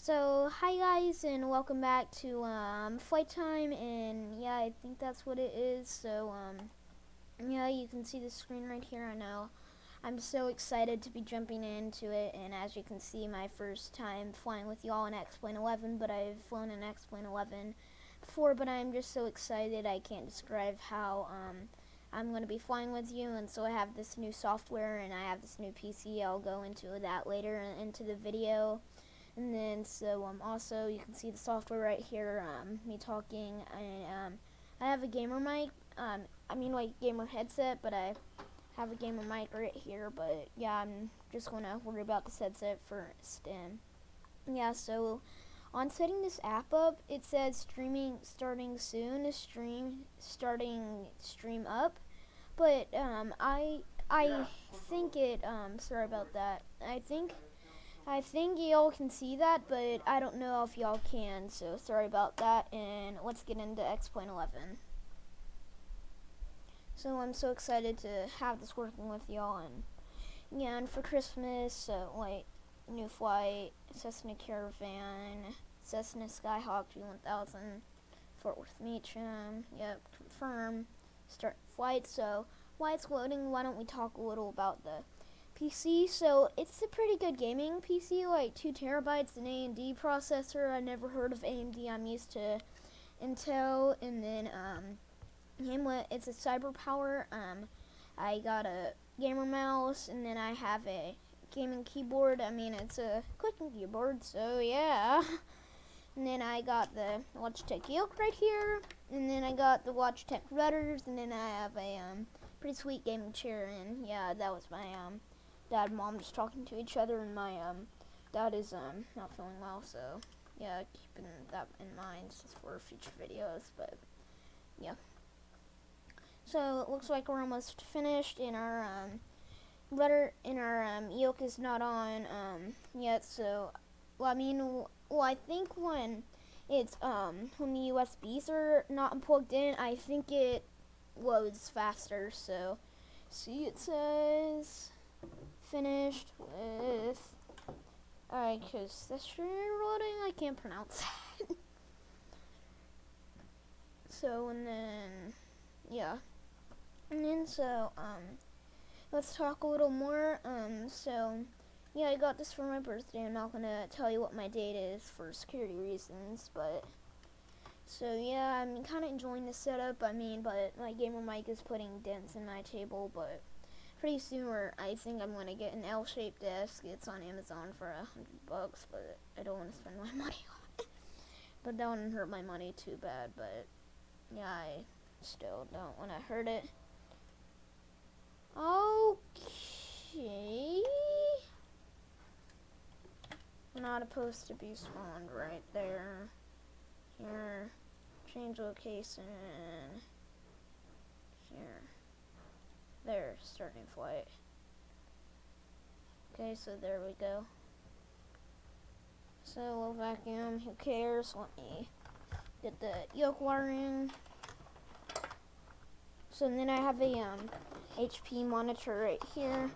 So, hi guys, and welcome back to flight time, and yeah, I think that's what it is. So, yeah, you can see the screen right here. I know I'm so excited to be jumping into it, and as you can see, my first time flying with y'all in X-Plane-11, but I've flown in X-Plane-11 before, but I'm just so excited I can't describe how I'm going to be flying with you. And so I have this new software and I have this new PC. I'll go into that later into the video. And then so also you can see the software right here, me talking, and I have a gamer mic, I mean like gamer headset, but I have a gamer mic right here. But yeah, I'm just gonna worry about this headset first. And yeah, so on setting this app up, it says streaming starting soon, stream up, but I think it sorry about that. I think y'all can see that, but I don't know if y'all can, so sorry about that, and let's get into X-Plane-11. So I'm so excited to have this working with y'all, and yeah, and for Christmas, like, new flight, Cessna Caravan, Cessna Skyhawk G1000, Fort Worth Meacham, yep, confirm, start flight. So while it's loading, why don't we talk a little about the PC. So it's a pretty good gaming PC, like 2 terabytes, an AMD processor. I never heard of AMD. I'm used to Intel. And then it's a CyberPower. I got a gamer mouse, and then I have a gaming keyboard. I mean, it's a clicking keyboard, so yeah. And then I got the Logitech yoke right here, and then I got the Logitech rudders, and then I have a pretty sweet gaming chair. And yeah, that was my dad and mom just talking to each other, and my dad is not feeling well, so yeah, keeping that in mind for future videos. But yeah, so it looks like we're almost finished, and our yoke is not on yet. So I think when it's when the USBs are not plugged in, I think it loads faster. So see, it says finished with, alright, because that's stream loading, I can't pronounce that. So, and then yeah, and then so let's talk a little more. So yeah, I got this for my birthday. I'm not gonna tell you what my date is for security reasons, but so yeah, I'm kind of enjoying the setup. I mean, but my gamer mic is putting dents in my table, but pretty soon, I think I'm gonna get an L-shaped desk. It's on Amazon for $100, but I don't want to spend my money on it. But that wouldn't hurt my money too bad. But yeah, I still don't want to hurt it. Okay, not supposed to be spawned right there. Here, change location. Here. There, starting flight. Okay, so there we go. So we'll vacuum, who cares? Let me get the yoke wiring. So then I have a HP monitor right here.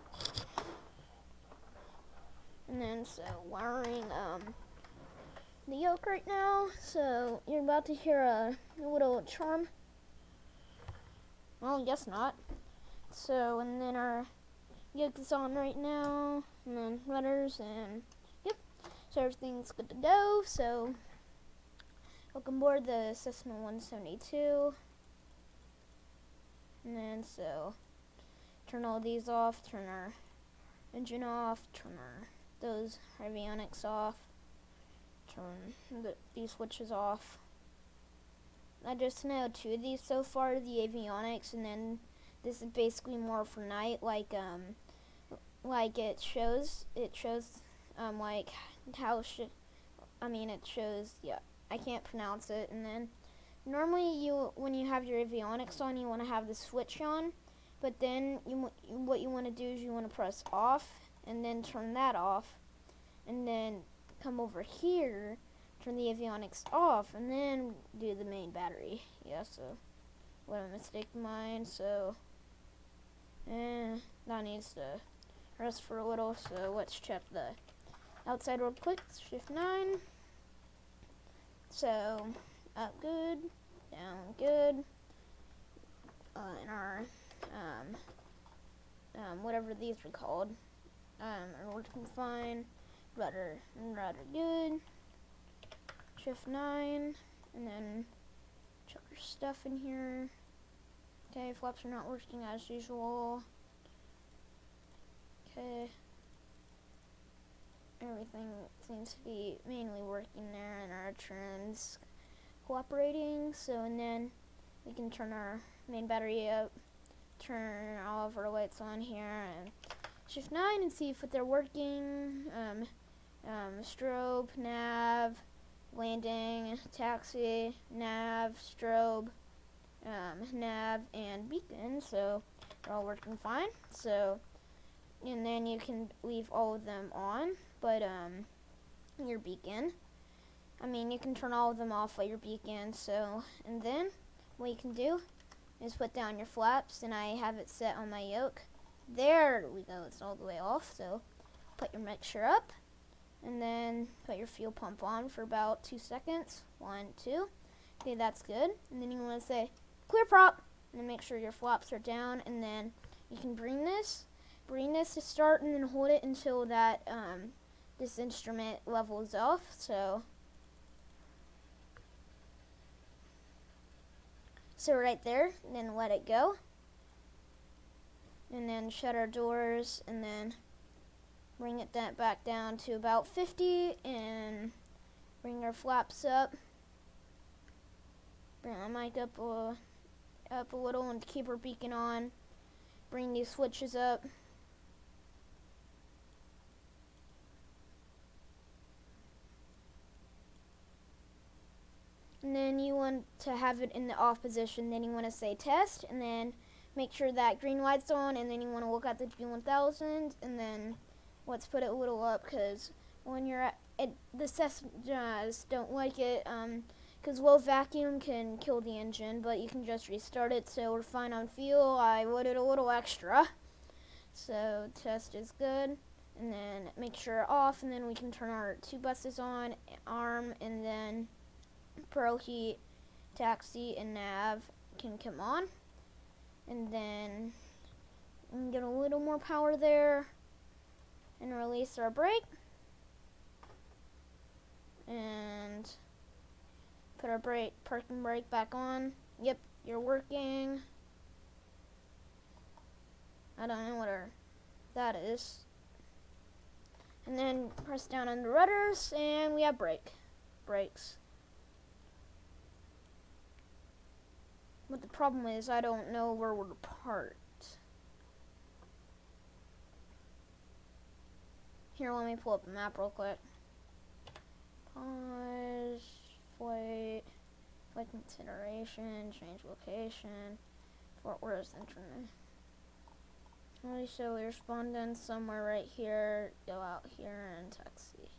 And then so wiring the yoke right now. So you're about to hear a little charm. Well, I guess not. So, and then our yoke is on right now, and then rudders, and yep, so everything's good to go. So welcome aboard the Cessna 172. And then so turn all these off, turn our engine off, turn those avionics off, turn these switches off. I just know 2 of these so far, the avionics, and then this is basically more for night, like it shows like how it shows, yeah, I can't pronounce it. And then normally when you have your avionics on, you want to have the switch on, but then what you want to do is you want to press off and then turn that off, and then come over here, turn the avionics off, and then do the main battery. Yeah, so what a mistake of mine. So that needs to rest for a little. So let's check the outside real quick. Shift 9. So up good, down good, and our whatever these are called are working fine. Rudder good. Shift 9, and then check your stuff in here. Okay, flaps are not working as usual. Okay, everything seems to be mainly working there, and our trim's cooperating. So, and then we can turn our main battery up, turn all of our lights on here, and shift 9 and see if they're working. Strobe, nav, landing, taxi, nav, strobe, nav, and beacon. So they're all working fine. So, and then you can leave all of them on, but your beacon, you can turn all of them off at your beacon. So, and then what you can do is put down your flaps, and I have it set on my yoke. There we go, it's all the way off. So put your mixture up, and then put your fuel pump on for about 2 seconds. 1, 2. Okay, that's good. And then you want to say clear prop, and then make sure your flaps are down, and then you can bring this to start, and then hold it until that this instrument levels off. So right there, and then let it go, and then shut our doors, and then bring it back down to about 50, and bring our flaps up. Bring the mic up a little, and keep our beacon on. Bring these switches up. And then you want to have it in the off position. Then you want to say test, and then make sure that green light's on, and then you want to look at the G1000, and then let's put it a little up, because when you're at it, the Cessnas don't like it, because low vacuum can kill the engine, but you can just restart it. So we're fine on fuel. I loaded a little extra, so test is good. And then make sure off, and then we can turn our 2 buses on, arm, and then pro heat, taxi, and nav can come on. And then get a little more power there, and release our brake, and put our parking brake back on. Yep, you're working. I don't know what that is. And then press down on the rudders, and we have brakes. But the problem is I don't know where we're parked. Here, let me pull up the map real quick. Pause, flight consideration, change location, Fort Worth internet. So we respond somewhere right here, go out here, and taxi.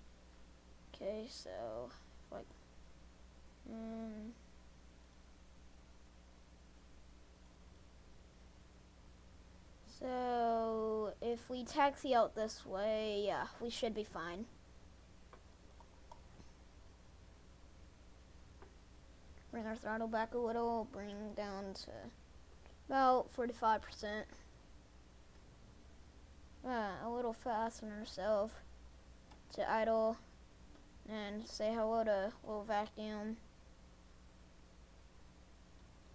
Okay, so so if we taxi out this way, yeah, we should be fine. Bring our throttle back a little, bring down to about 45%. A little fast on ourselves to idle, and say hello to low vacuum.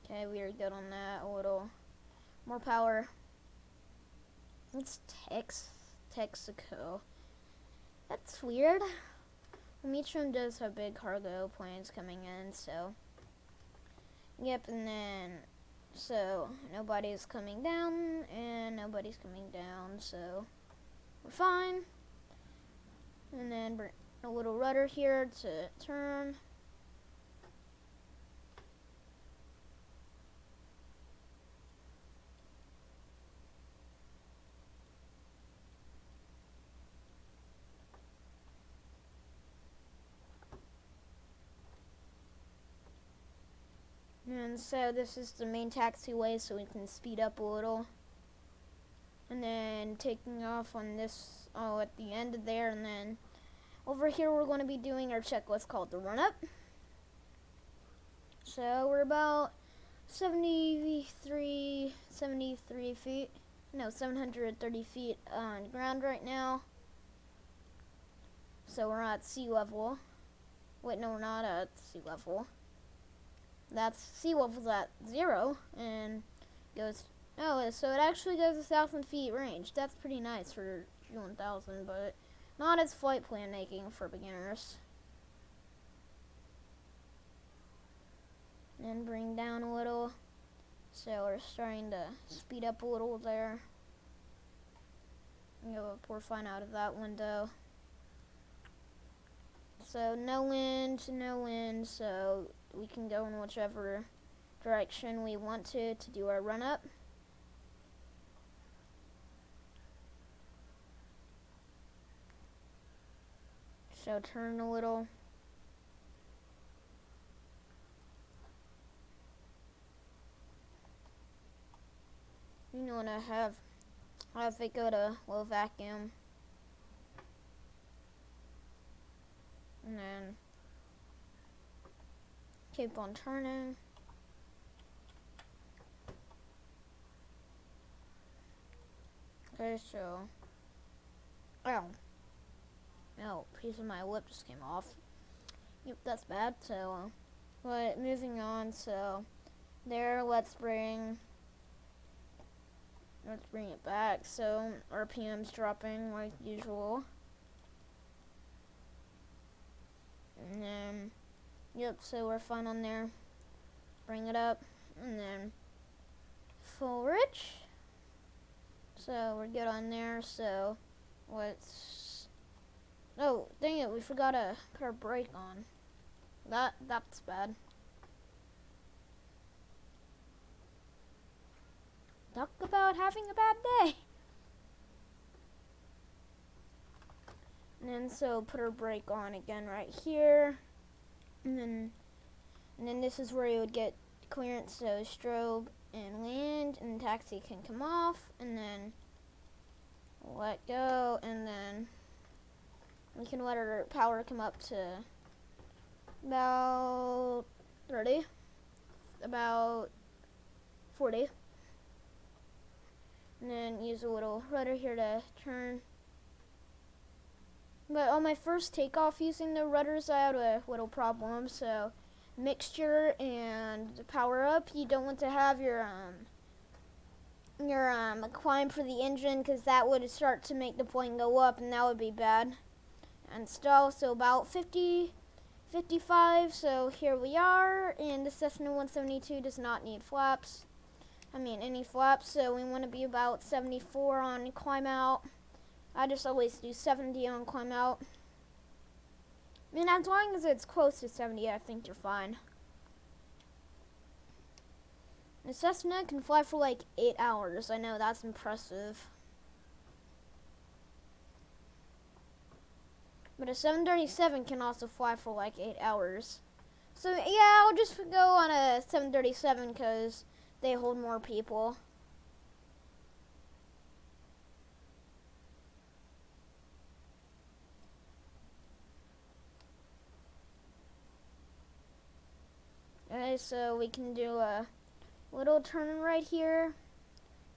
Okay, we are good on that. A little more power. It's Texaco. That's weird. Metron does have big cargo planes coming in, so yep. And then so nobody's coming down, and nobody's coming down, so we're fine. And then bring a little rudder here to turn. And so this is the main taxiway, so we can speed up a little. And then taking off on this, at the end of there, and then over here we're going to be doing our checklist called the run-up. So we're about 73 feet. No, 730 feet on ground right now. So we're at sea level. Wait, no, we're not at sea level. That's sea level's at 0 and goes. Oh, so it actually goes 1,000 feet range. That's pretty nice for G1000, but not as flight plan making for beginners. And bring down a little. So we're starting to speed up a little there. We're fine out of that window. So no wind, so we can go in whichever direction we want to do our run up. So turn a little. You want to have it go to low vacuum. And then keep on turning. Okay, so oh, piece of my lip just came off. Yep, that's bad. So, but moving on. So, there. Let's bring it back. So, RPM's dropping like usual. And then, yep. So we're fine on there. Bring it up, and then full rich. So we're good on there. So let's. Oh, dang it! We forgot to put our brake on. That's bad. Talk about having a bad day. And then so put our brake on again right here. And then this is where you would get clearance, so strobe and land, and taxi can come off, and then let go, and then we can let our power come up to about 30, about 40. And then use a little rudder here to turn. But on my first takeoff using the rudders, I had a little problem. So mixture and power up, you don't want to have your climb for the engine, because that would start to make the plane go up, and that would be bad. And stall, so about 50, 55. So here we are, and the Cessna 172 does not need flaps. Any flaps, so we want to be about 74 on climb out. I just always do 70 on climb out. As long as it's close to 70, I think you're fine. The Cessna can fly for like 8 hours. I know, that's impressive. But a 737 can also fly for like 8 hours. So yeah, I'll just go on a 737 because they hold more people. Okay, so we can do a little turn right here.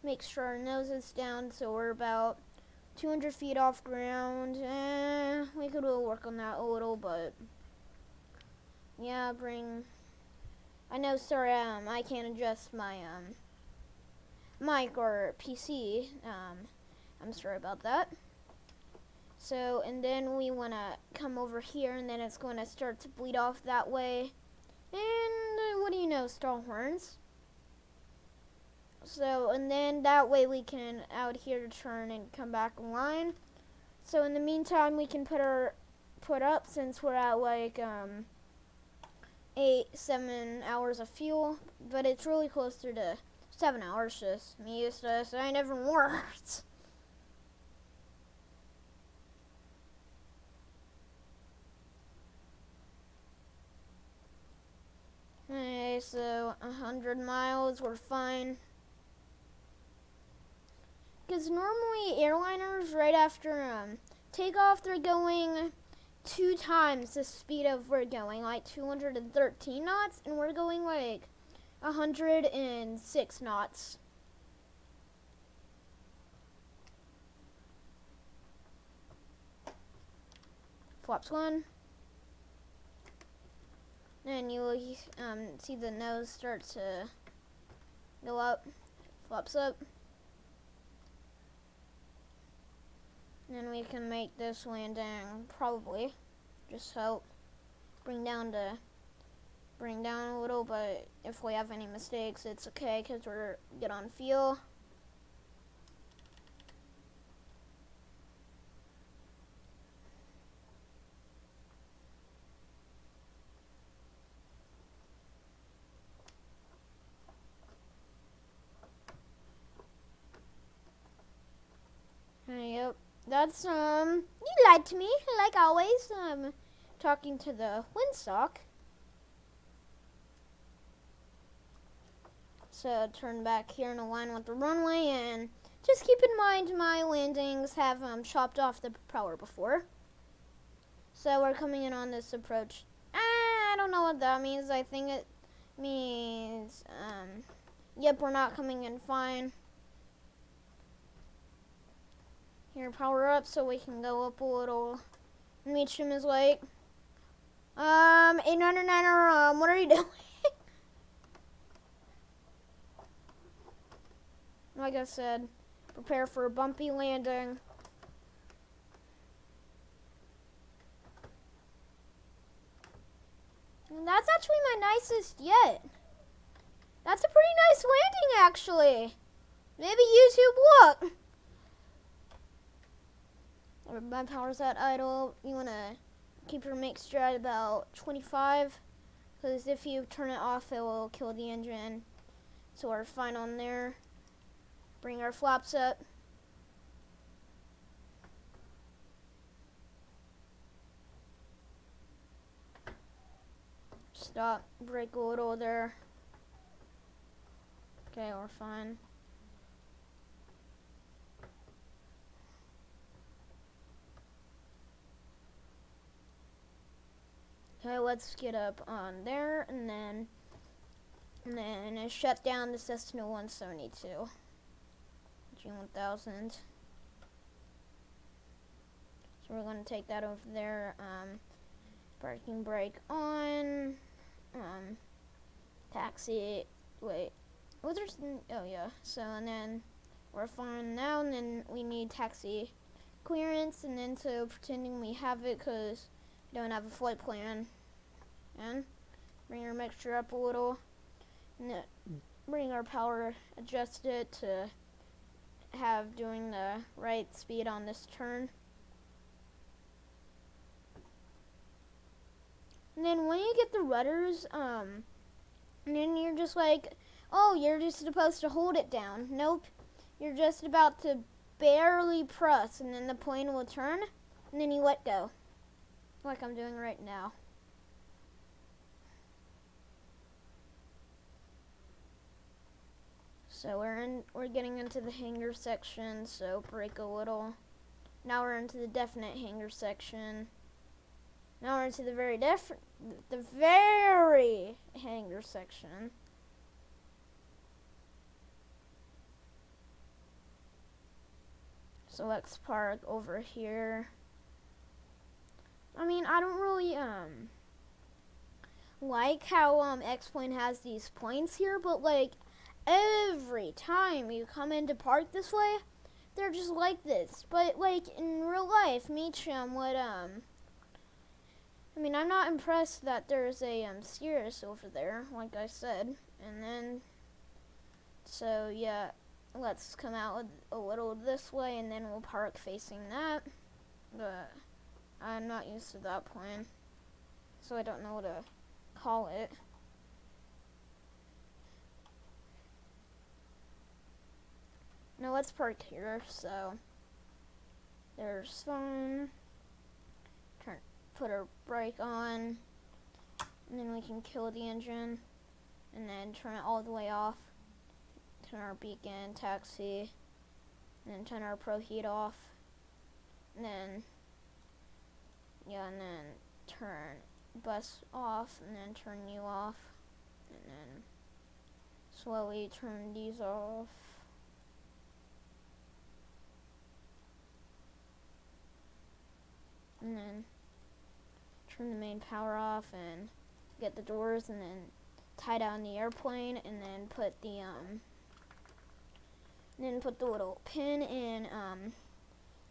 Make sure our nose is down, so we're about 200 feet off ground. We could work on that a little, but yeah, I know, sorry, I can't adjust my mic or PC. I'm sorry about that. So, and then we want to come over here, and then it's going to start to bleed off that way. And what do you know, stall horns. So, and then that way we can out here to turn and come back in line. So in the meantime, we can put up, since we're at like 7 hours of fuel, but it's really closer to 7 hours. Just me used to saying different words. Okay, so 100 miles, we're fine. Because normally airliners, right after takeoff, they're going 2 times the speed of we're going, like 213 knots, and we're going like 106 knots. Flaps 1. And you will see the nose start to go up, flaps up. And then we can make this landing probably. Just hope. Bring down a little, but if we have any mistakes, it's okay because we're good on fuel. Yep. That's, you lied to me, like always, talking to the windsock. So turn back here in a line with the runway, and just keep in mind my landings have, chopped off the propeller before. So we're coming in on this approach. I don't know what that means. I think it means, yep, we're not coming in fine. Here, power up so we can go up a little. Meacham is like, 809, what are you doing? Like I said, prepare for a bumpy landing. And that's actually my nicest yet. That's a pretty nice landing, actually. Maybe YouTube look. My power's at idle. You want to keep your mixture at about 25, because if you turn it off, it will kill the engine. So we're fine on there. Bring our flaps up. Stop, brake a little there. Okay, we're fine. Okay, let's get up on there, and then shut down the Cessna 172. G1000. So we're going to take that over there. Parking brake on. Taxi. Wait. Oh, there's. Oh, yeah. So, and then we're fine now, and then we need taxi clearance, and then so pretending we have it because we don't have a flight plan. And bring our mixture up a little. And bring our power adjusted to have doing the right speed on this turn. And then when you get the rudders, and then you're just like, oh, you're just supposed to hold it down. Nope. You're just about to barely press, and then the plane will turn, and then you let go. Like I'm doing right now. So we're getting into the hangar section, so brake a little. Now we're into the definite hangar section. Now we're into the very hangar section. So let's park over here. I mean, I don't really like how X-Plane has these points here, but like every time you come in to park this way, they're just like this. But like in real life, Meacham would I mean, I'm not impressed that there's a Cirrus over there, like I said. And then, so yeah, let's come out a little this way, and then we'll park facing that. But I'm not used to that plane, so I don't know what to call it. Now let's park here. So there's fine. Put our brake on, and then we can kill the engine, and then turn it all the way off. Turn our beacon, taxi, and then turn our pro heat off. And then yeah, and then turn bus off, and then turn you off, and then slowly turn these off. And then turn the main power off and get the doors, and then tie down the airplane, and then put the little pin in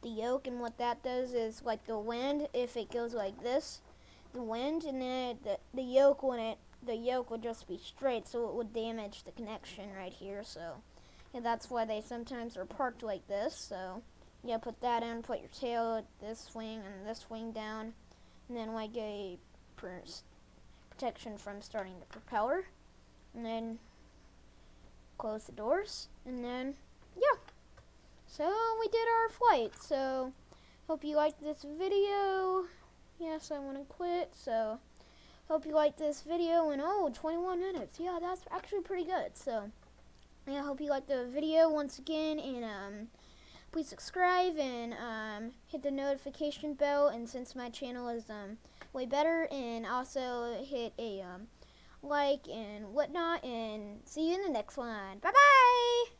the yoke. And what that does is, like the wind, if it goes like this, the wind, and then the yoke would just be straight, so it would damage the connection right here. So yeah, that's why they sometimes are parked like this. So yeah, put that in, put your tail, this wing and this wing down, and then like a protection from starting the propeller, and then close the doors, and then yeah. So we did our flight. So hope you liked this video. Yes, I want to quit. So hope you liked this video. And 21 minutes. Yeah, that's actually pretty good. So yeah, hope you liked the video once again. And please subscribe and hit the notification bell. And since my channel is way better, and also hit a like and whatnot. And see you in the next one. Bye bye.